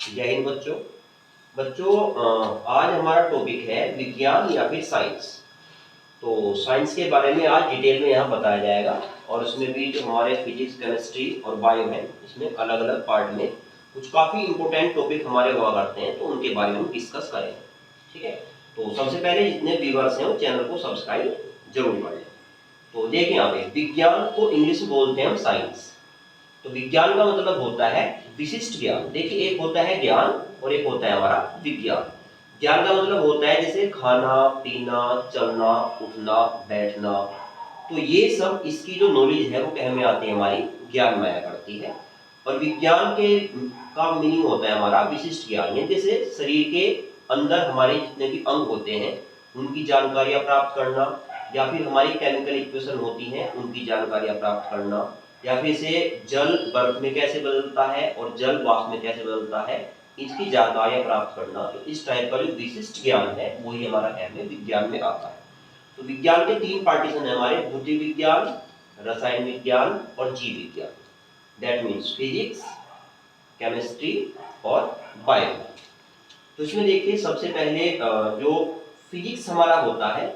जय हिंद बच्चों। बच्चों आज हमारा टॉपिक है विज्ञान या फिर साइंस। तो साइंस के बारे में आज डिटेल में यहाँ बताया जाएगा और उसमें भी जो हमारे फिजिक्स, केमिस्ट्री और बायो है, इसमें अलग अलग पार्ट में कुछ काफ़ी इंपॉर्टेंट टॉपिक हमारे हुआ करते हैं, तो उनके बारे में हम डिस्कस करेंगे। ठीक है, तो सबसे पहले जितने व्यूअर्स हैं वो चैनल को सब्सक्राइब जरूर कर लें। तो देखिए यहाँ पे विज्ञान को इंग्लिश में बोलते हैं हम साइंस। तो विज्ञान का मतलब होता है विशिष्ट ज्ञान। देखिए, एक होता है ज्ञान और एक होता है हमारा विज्ञान। ज्ञान का मतलब होता है जैसे खाना पीना, चलना उठना बैठना, तो ये सब इसकी जो नॉलेज है वो कह में आती है, हमारी ज्ञान में आया करती है। और विज्ञान के का मीनिंग होता है हमारा विशिष्ट ज्ञान, यानी जैसे शरीर के अंदर हमारे जितने भी अंग होते हैं उनकी जानकारियां प्राप्त करना, या फिर हमारी केमिकल इक्वेशन होती हैं उनकी जानकारियां प्राप्त करना, या फिर से जल बर्फ में कैसे बदलता है और जल वाष्प में कैसे बदलता है, इसकी जानकारियां प्राप्त करना। तो इस टाइप का जो विशिष्ट ज्ञान है वही हमारा कहने विज्ञान में आता है। तो विज्ञान के तीन पार्टीशन है हमारे: भौतिक विज्ञान, रसायन विज्ञान और जीव विज्ञान। दैट मीन्स फिजिक्स, केमिस्ट्री और बायो। तो इसमें देखिए सबसे पहले जो फिजिक्स हमारा होता है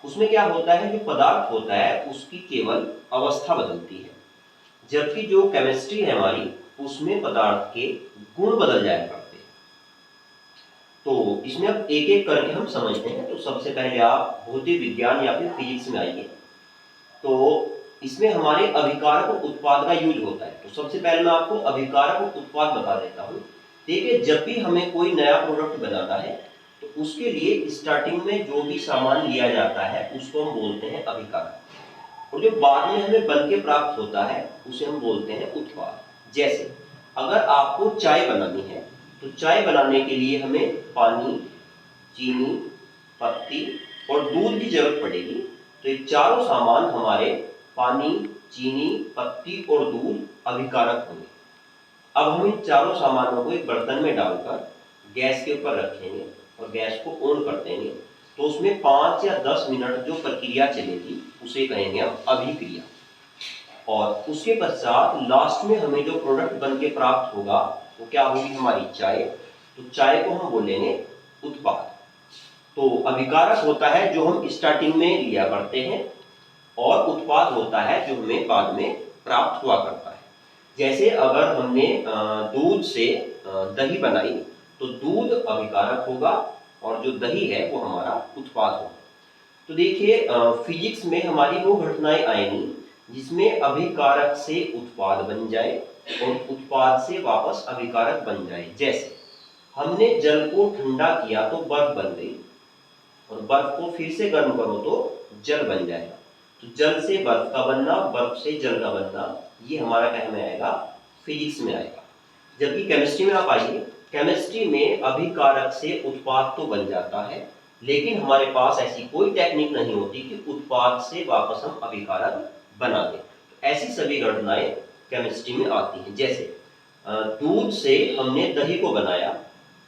उसमें क्या होता है, जो पदार्थ होता है उसकी केवल अवस्था बदलती है, जबकि जो केमिस्ट्री है हमारी उसमें पदार्थ के गुण बदल जाया करते हैं। तो इसमें अब एक एक करके हम समझते हैं। तो सबसे पहले आप भौतिक विज्ञान या फिर फिजिक्स में आइए। तो इसमें हमारे अभिकारक उत्पाद का यूज होता है। तो सबसे पहले मैं आपको अभिकारक उत्पाद बता देता हूँ। देखिए, जब भी हमें कोई नया प्रोडक्ट बनाना है तो उसके लिए स्टार्टिंग में जो भी सामान लिया जाता है उसको हम बोलते हैं अभिकारक, और जो बाद में हमें बन के प्राप्त होता है उसे हम बोलते हैं उत्पाद। जैसे अगर आपको चाय बनानी है तो चाय बनाने के लिए हमें पानी, चीनी, पत्ती और दूध की जरूरत पड़ेगी। तो ये चारों सामान हमारे पानी, चीनी, पत्ती और दूध अभिकारक होंगे। अब हम इन चारों सामानों को एक बर्तन में डालकर गैस के ऊपर रखेंगे और गैस को ऑन कर देंगे। तो उसमें 5 या 10 मिनट जो प्रक्रिया चलेगी उसे कहेंगे हम अभिक्रिया। और उसके पश्चात लास्ट में हमें जो प्रोडक्ट बन के प्राप्त होगा वो क्या होगी, हमारी चाय। तो चाय को हम बोलेंगे उत्पाद। तो अभिकारक होता है जो हम स्टार्टिंग में लिया करते हैं, और उत्पाद होता है जो हमें बाद में प्राप्त हुआ करता है। जैसे अगर हमने दूध से दही बनाई तो दूध अभिकारक होगा और जो दही है वो हमारा उत्पाद होगा। तो देखिए, फिजिक्स में हमारी वो घटनाएं आएंगी जिसमें अभिकारक से उत्पाद बन जाए और उत्पाद से वापस अभिकारक बन जाए। जैसे हमने जल को ठंडा किया तो बर्फ बन गई, और बर्फ को फिर से गर्म करो तो जल बन जाएगा। तो जल से बर्फ का बनना, बर्फ से जल का बनना, ये हमारा क्या में आएगा, फिजिक्स में आएगा। जबकि केमिस्ट्री में आप आइए, केमिस्ट्री में अभिकारक से उत्पाद तो बन जाता है, लेकिन हमारे पास ऐसी कोई टेक्निक नहीं होती कि उत्पाद से वापस हम अभिकारक बना दें। तो ऐसी सभी घटनाएं केमिस्ट्री में आती हैं। जैसे दूध से हमने दही को बनाया,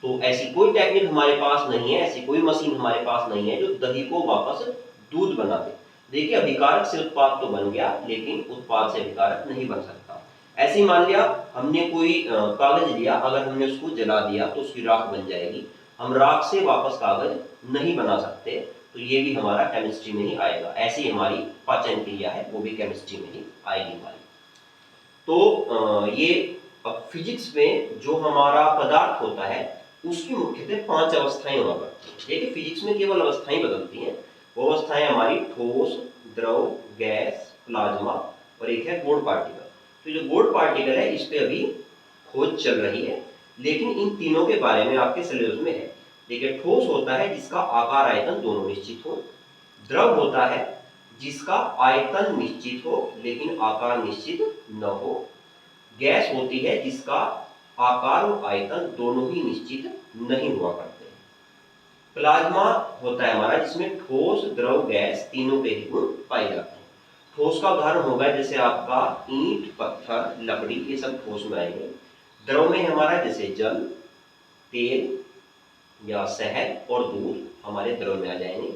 तो ऐसी कोई टेक्निक हमारे पास नहीं है, ऐसी कोई मशीन हमारे पास नहीं है जो दही को वापस दूध बना दे। देखिए, अभिकारक से उत्पाद तो बन गया लेकिन उत्पाद से अभिकारक नहीं बन सकता। ऐसे ही मान लिया हमने कोई कागज लिया, अगर हमने उसको जला दिया तो उसकी राख बन जाएगी। हम राख से वापस कागज नहीं बना सकते, तो ये भी हमारा केमिस्ट्री में ही आएगा। ऐसी हमारी पाचन क्रिया है वो भी केमिस्ट्री में ही आएगी हमारी। तो ये फिजिक्स में जो हमारा पदार्थ होता है उसकी मुख्यतः 5 अवस्थाएं हुआ करती हैं। देखिए, फिजिक्स में केवल अवस्थाएं बदलती हैं। वो अवस्थाएं हमारी ठोस, द्रव, गैस, प्लाज्मा और एक है गॉड पार्टिकल। तो जो गॉड पार्टिकल है इस पे अभी खोज चल रही है, लेकिन इन तीनों के बारे में आपके सिलेबस में है। देखिए, ठोस होता है जिसका आकार आयतन दोनों निश्चित हो। द्रव होता है जिसका आयतन निश्चित हो लेकिन आकार निश्चित न हो। गैस होती है जिसका आकार और आयतन दोनों ही निश्चित नहीं हुआ करते हैं। प्लाज्मा होता है हमारा जिसमें ठोस, द्रव, गैस तीनों के ही गुण पाए जाते हैं। ठोस का उदाहरण होगा जैसे आपका ईंट, पत्थर, लकड़ी, ये सब ठोस में आएंगे। द्रव में हमारा जैसे जल, तेल या शहद और दूध हमारे द्रव में आ जाएंगे।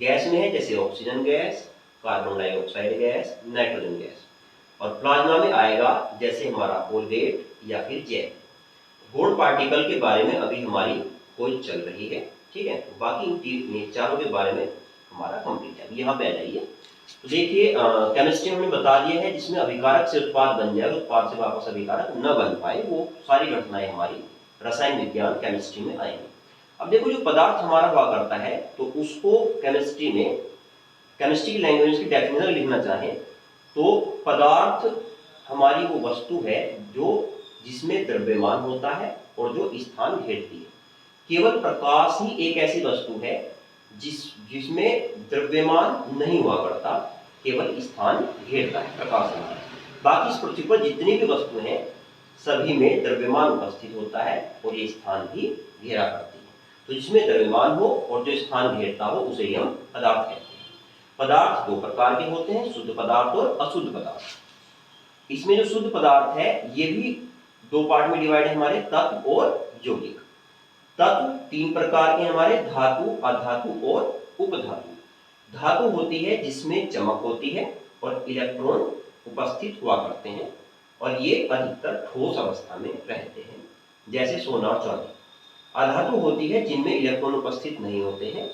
गैस में है जैसे oxygen gas, carbon dioxide gas, nitrogen gas. और प्लाज्मा में आएगा जैसे हमारा कोलगेट या फिर जेल। गॉड पार्टिकल के बारे में अभी हमारी खोज चल रही है, ठीक है। बाकी इन चारों के बारे में हमारा कंप्लीट है। यहाँ पे आ जाइए, तो देखिए केमिस्ट्री हमने बता दिया है जिसमें अभिकारक से उत्पाद बन जाए, उत्पाद से वापस अभिकारक न बन पाए, वो सारी घटनाएं हमारी रसायन विज्ञान केमिस्ट्री में आएंगी। अब देखो जो पदार्थ हमारा हुआ करता है, तो उसको केमिस्ट्री में, केमिस्ट्री की लैंग्वेज की डेफिनेशन लिखना चाहें तो पदार्थ हमारी वो वस्तु है जो जिसमें द्रव्यमान होता है और जो स्थान घेरती है। केवल प्रकाश ही एक ऐसी वस्तु है जिसमें द्रव्यमान नहीं हुआ करता, केवल स्थान घेरता है प्रकाश हमारा। बाकी इस पृथ्वी पर जितनी भी वस्तु हैं सभी में द्रव्यमान उपस्थित होता है और ये स्थान भी घेरा करती है। तो जिसमें द्रव्यमान हो और जो स्थान घेरता हो उसे ही हम पदार्थ कहते हैं। पदार्थ दो प्रकार के होते हैं, शुद्ध पदार्थ और अशुद्ध पदार्थ। इसमें जो शुद्ध पदार्थ है ये भी दो पार्ट में डिवाइड है हमारे, तत्व और यौगिक। तत्व तीन प्रकार के हमारे, धातु, अधातु और उपधातु। धातु होती है जिसमें चमक होती है और इलेक्ट्रॉन उपस्थित हुआ करते हैं और ये अधिकतर ठोस अवस्था में रहते हैं, जैसे सोना और चांदी। अधातु होती है जिनमें इलेक्ट्रॉन उपस्थित नहीं होते हैं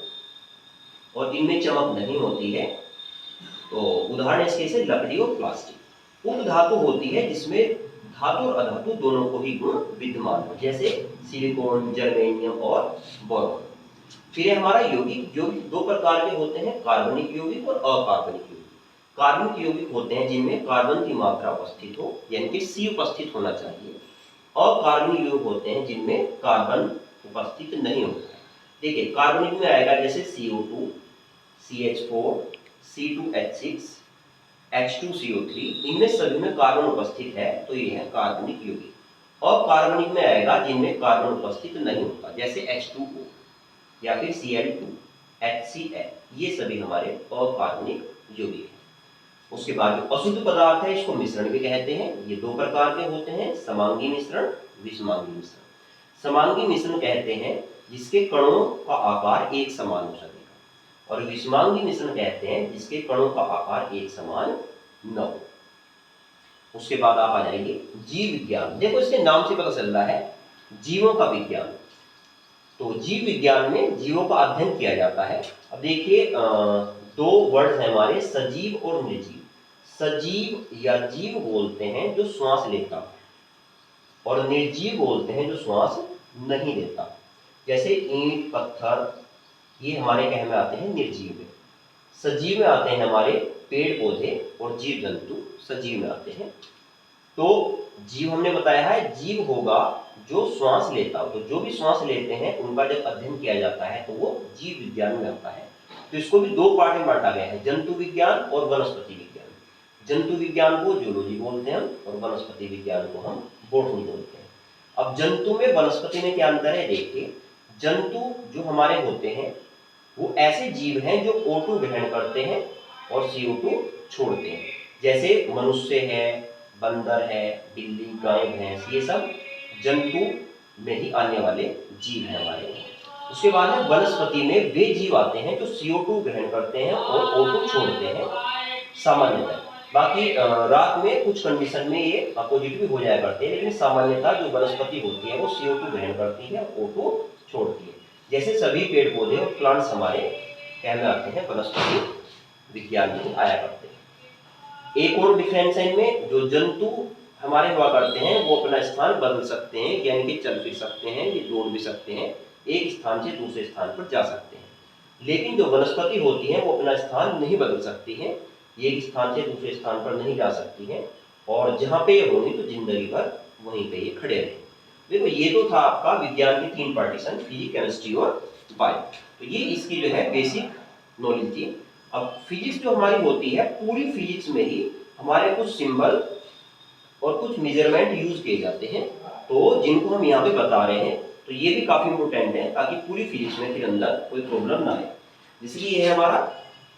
और इनमें चमक नहीं होती है, तो उदाहरण इसके से लकड़ी और प्लास्टिक। उपधातु होती है जिसमें धातु और अधातु दोनों को ही गुण विद्यमान हो, जैसे सिलिकॉन, जर्मेनियम और बोरॉन। फिर हमारा यौगिक। यौगिक दो प्रकार के होते हैं, कार्बनिक यौगिक और अकार्बनिक यौगिक। कार्बनिक यौगिक होते हैं जिनमें कार्बन की मात्रा उपस्थित हो, यानी कि सी उपस्थित होना चाहिए। अकार्बनिक यौगिक होते हैं जिनमें कार्बन उपस्थित नहीं होता है। देखिए कार्बनिक में आएगा जैसे CO2, CH4, C2H6, H2CO3, इनमें सभी में कार्बन उपस्थित है, तो ये है कार्बनिक यौगिक। और कार्बनिक में आएगा जिनमें कार्बन उपस्थित नहीं होता, जैसे H2O या फिर Cl2, HCl, ये सभी हमारे अकार्बनिक यौगिक हैं। उसके बाद जो अशुद्ध पदार्थ है इसको मिश्रण भी कहते हैं। ये दो प्रकार के होते हैं, समांगी मिश्रण, विषमांगी मिश्रण। समांगी मिश्रण कहते हैं जिसके कणों का आकार एक समान हो सकेगा, और विषमांगी मिश्रण कहते हैं जिसके कणों का आकार एक समान न हो। उसके बाद आप आ जाएंगे जीव विज्ञान। देखो इसके नाम से पता चल रहा है जीवों का विज्ञान। तो जीव विज्ञान में जीवों का अध्ययन किया जाता है। अब देखिए दो वर्ड है हमारे, सजीव और निर्जीव। सजीव या जीव बोलते हैं जो श्वास लेता है, और निर्जीव बोलते हैं जो श्वास नहीं लेता। जैसे ईंट, पत्थर, ये हमारे कहने में आते हैं निर्जीव में। सजीव में आते हैं हमारे पेड़ पौधे और जीव जंतु, सजीव में आते हैं। तो जीव हमने बताया है जीव होगा जो श्वास लेता हो, तो जो भी श्वास लेते हैं उनका जब अध्ययन किया जाता है तो वो जीव विज्ञान में आता है। तो इसको भी दो पार्ट में बांटा गया है, जंतु विज्ञान और वनस्पति विज्ञान। जंतु विज्ञान को जूलॉजी बोलते हैं और वनस्पति विज्ञान को हम बॉटनी बोलते हैं। अब जंतु में वनस्पति में क्या अंतर है, देखिए जंतु जो हमारे होते हैं वो ऐसे जीव हैं जो O2 ग्रहण करते हैं और CO2 छोड़ते हैं, जैसे मनुष्य है, बंदर है, बिल्ली, गाय, भैंस, ये सब जंतु में ही आने वाले जीव हैं हमारे। उसके बाद है वनस्पति में वे जीव आते हैं जो CO2 ग्रहण करते हैं और O2 छोड़ते हैं सामान्यतः। बाकी रात में कुछ कंडीशन में ये अपोजिट भी हो जाया करते हैं, लेकिन सामान्यतः जो वनस्पति होती है वो CO2 ग्रहण करती है, O2 छोड़ती है। जैसे सभी पेड़ पौधे और प्लांट्स हमारे कहने आते हैं वनस्पति विज्ञान में आया करते हैं। एक और डिफरेंस है इनमें, जो जंतु हमारे हुआ करते हैं वो अपना स्थान बदल सकते हैं, यानी कि चल फिर सकते हैं, ये दौड़ भी सकते हैं, एक स्थान से दूसरे स्थान पर जा सकते हैं। लेकिन जो वनस्पति होती है वो अपना स्थान नहीं बदल सकती हैं, एक स्थान से दूसरे स्थान पर नहीं जा सकती हैं, और जहाँ पे ये होंगी तो जिंदगी भर वहीं पे ये खड़े रहेंगे। देखो ये तो था आपका विज्ञान के तीन पार्टीशन, फिजिक्स, केमिस्ट्री और बायो। तो ये इसकी जो है बेसिक नॉलेज थी। अब फिजिक्स जो हमारी होती है, पूरी फिजिक्स में ही हमारे कुछ सिंबल और कुछ मेजरमेंट यूज किए जाते हैं, तो जिनको हम यहाँ पे बता रहे हैं, तो ये भी काफी इंपॉर्टेंट है ताकि पूरी फिजिक्स में फिर अंदर कोई प्रॉब्लम ना आए। जैसे ये है हमारा,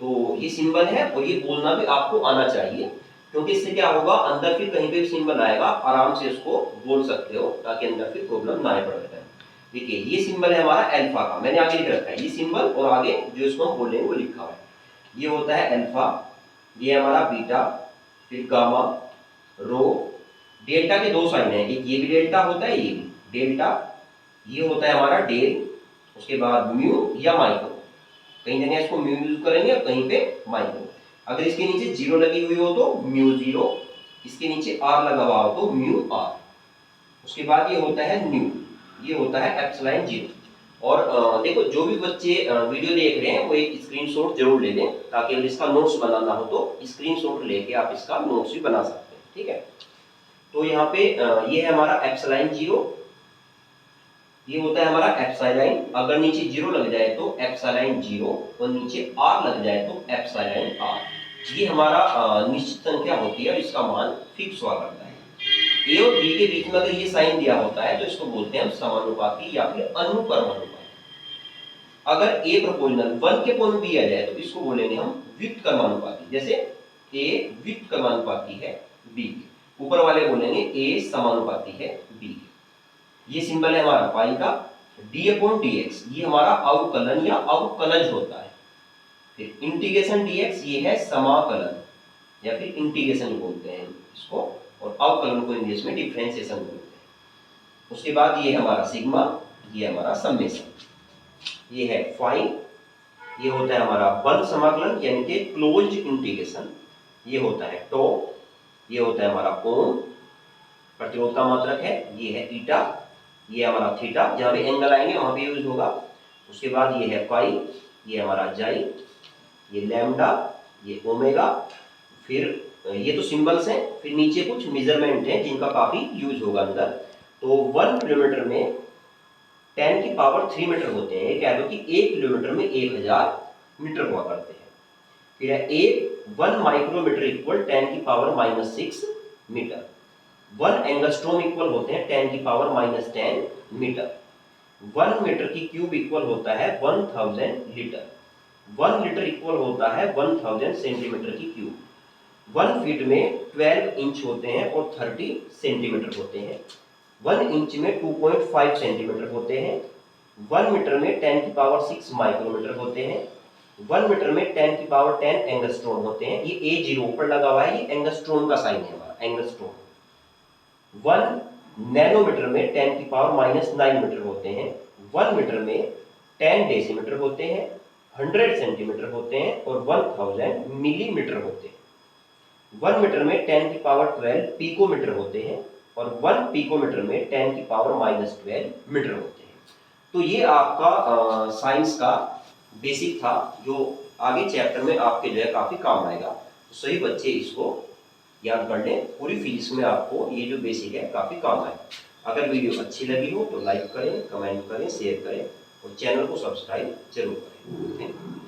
तो ये सिंबल है और ये बोलना भी आपको आना चाहिए, क्योंकि इससे क्या होगा, अंदर फिर कहीं पे सिंबल आएगा आराम से उसको बोल सकते हो, ताकि अंदर फिर प्रॉब्लम ना आए पड़े। देखिए ये सिंबल है हमारा अल्फा का, मैंने आगे लिख रखा है ये सिंबल, और आगे जो इसको हम बोलेंगे वो लिखा हुआ है। ये होता है अल्फा, ये हमारा बीटा, फिर गामा, रो। डेल्टा के दो साइन है, एक ये भी डेल्टा होता है, ये भी डेल्टा, ये होता है हमारा डेल, उसके बाद म्यू या माइक्रो, कहीं जगह इसको म्यू यूज करेंगे और कहीं पे माइक्रो। अगर इसके नीचे जीरो लगी हुई हो तो म्यू जीरो, इसके नीचे आर लगा हुआ हो तो म्यू आर। उसके बाद ये होता है न्यू, ये होता है एप्सिलॉन जीरो। और देखो जो भी बच्चे वीडियो देख रहे हैं वो एक स्क्रीनशॉट जरूर ले लें, ताकि अगर इसका नोट्स बनाना हो तो स्क्रीनशॉट लेके आप इसका नोट्स भी बना सकते हैं, ठीक है। तो यहाँ पे ये है हमारा एप्सिलॉन जीरो, ये होता है हमारा एप्सिलॉन, अगर नीचे जीरो लग जाए तो एप्सिलॉन जीरो और नीचे आर लग जाए तो एप्सिलॉन आर। ये हमारा निश्चित संख्या होती है और इसका मान फिक्स हुआ करता है। ए और बी के बीच में अगर ये साइन दिया होता है तो इसको बोलते हैं हम समानुपाती या फिर अनुक्रमानुपाती। अगर ए प्रोपोर्शनल 1 के अपॉन बी आ जाए तो इसको बोलेंगे हम व्युत्क्रमानुपाती। जैसे ए व्युत्क्रमानुपाती है बी के, ऊपर वाले बोलेंगे ए समानुपाती है बी के। ये सिंबल है हमारा पाई का, डी अपॉन डी एक्स, ये हमारा अवकलन या अवकलज होता है। फिर इंटीग्रेशन डीएक्स, ये है समाकलन या फिर इंटीग्रेशन बोलते हैं इसको, और अवकलन को इंग्लिश में डिफरेंशिएशन बोलते हैं। उसके बाद ये हमारा सिग्मा, ये हमारा समेशन, ये है फाई, ये होता है हमारा बंद समाकलन यानी कि क्लोज्ड इंटीग्रेशन, ये होता है टो, ये होता है हमारा कोण, प्रतिरोध का मात्रक है, ये है ईटा, ये हमारा थीटा, जहां भी एंगल आएंगे वहां पे यूज होगा। उसके बाद ये है पाई, ये हमारा जाई, ये लैम्डा, ये ओमेगा। फिर ये तो सिंबल्स हैं, फिर नीचे कुछ मेजरमेंट हैं जिनका काफी यूज होगा अंदर। तो 1 किलोमीटर में 10 की पावर 3 मीटर होते हैं, कह दो कि 1 किलोमीटर में 1000 मीटर हुआ करते हैं। फिर है 1 माइक्रोमीटर इक्वल 10 की पावर -6 मीटर। 1 एंगस्ट्रोम इक्वल होते हैं 10 की पावर -10 मीटर। 1 मीटर की क्यूब इक्वल होता है 1000 लीटर। 1 लीटर इक्वल होता है 1000 सेंटीमीटर की क्यूब। 1 फीट में 12 इंच होते हैं और 30 सेंटीमीटर होते हैं। 1 इंच में 2.5 सेंटीमीटर होते हैं। 1 मीटर में 10 की पावर 6 माइक्रोमीटर होते हैं। 1 मीटर में 10 की पावर 10 एंगस्ट्रोम होते हैं। ये ए जीरो ऊपर लगा हुआ है, ये एंगस्ट्रोम का साइन है हमारा, एंगस्ट्रोम। 1 नैनोमीटर में 10 की पावर -9 मीटर होते हैं। 1 मीटर में 10 डेसीमीटर होते हैं, 100 सेंटीमीटर होते हैं और 1000 मिलीमीटर होते हैं। 1 मीटर में 10 की पावर 12 पिकोमीटर होते हैं और 1 पिकोमीटर में 10 की पावर -12 मीटर होते हैं। तो ये आपका साइंस का बेसिक था, जो आगे चैप्टर में आपके जो है काफी काम आएगा। तो सही बच्चे इसको याद कर लें, पूरी फिजिक्स में आपको ये जो बेसिक है काफी काम आएगा। अगर वीडियो अच्छी लगी हो तो लाइक करें, कमेंट करें, शेयर करें और चैनल को सब्सक्राइब जरूर करें। Thank you.